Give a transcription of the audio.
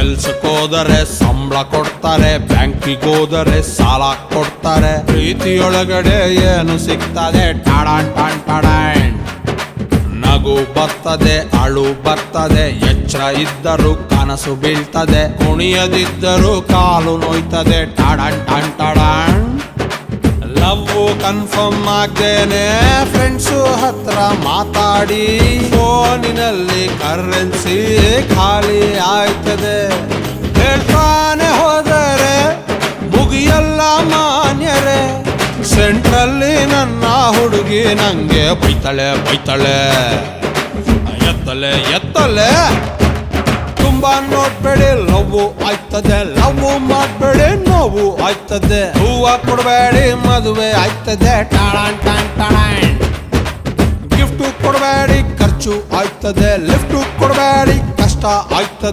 ಕೆಲ್ಸಕ್ಕೋದರೆ ಸಂಬಳ ಕೊಡ್ತಾರೆ, ಬ್ಯಾಂಕಿಗೆ ಹೋದರೆ ಸಾಲ ಕೊಡ್ತಾರೆ. ಪ್ರೀತಿಯೊಳಗಡೆ ಏನು ಸಿಗ್ತದೆ? ಟಾಡಾನ್ ಟಾನ್ ಟಾಡಾನ್. ನಗು ಬರ್ತದೆ, ಅಳು ಬರ್ತದೆ, ಎಚ್ಚರ ಇದ್ದರೂ ಕನಸು ಬೀಳ್ತದೆ, ಕುಣಿಯದಿದ್ದರೂ ಕಾಲು ನೋಯ್ತದೆ. ಟಾಡಾನ್ ಟಾನ್ ಟಾಡಾನ್. ಲವ್ ಕನ್ಫರ್ಮ್ ಆಗ್ದೇನೆ ಫ್ರೆಂಡ್ಸು ಹತ್ರ ಮಾತಾಡಿ ಫೋನಿನಲ್ಲಿ ಕರೆನ್ಸಿ ಖಾಲಿ ಆಯ್ತದೆ. ಹೇಳ್ತಾನೆ ಹೋದರೆ ಮುಗಿಯಲ್ಲ ಮಾನ್ಯರೇ, ಸೆಂಟ್ರಲ್ಲಿ ನನ್ನ ಹುಡುಗಿ ನಂಗೆ ಬೈತಾಳೆ ಬೈತಾಳೆ. ಎತ್ತಲೆ ಎತ್ತಲೆ ತುಂಬಾ ನೋಡ್ಬೇಡಿ, ಲವ್ ಆಯ್ತದೆ. ಲವ್ ಮಾಡ್ಬೇಡಿ, ನೋವು ಆಯ್ತದೆ. ಹೂವ ಕೊಡಬೇಡಿ, ಮದುವೆ ಆಯ್ತದೆ. ಟಾಳಾನ್ ಟಾನ್ ಟಾಳಾನ್. ಗಿಫ್ಟ್ ಕೊಡಬೇಡಿ, ಖರ್ಚು ಆಯ್ತದೆ. ಲಿಫ್ಟ್ ಕೊಡಬೇಡಿ, ಕಷ್ಟ ಆಯ್ತದೆ.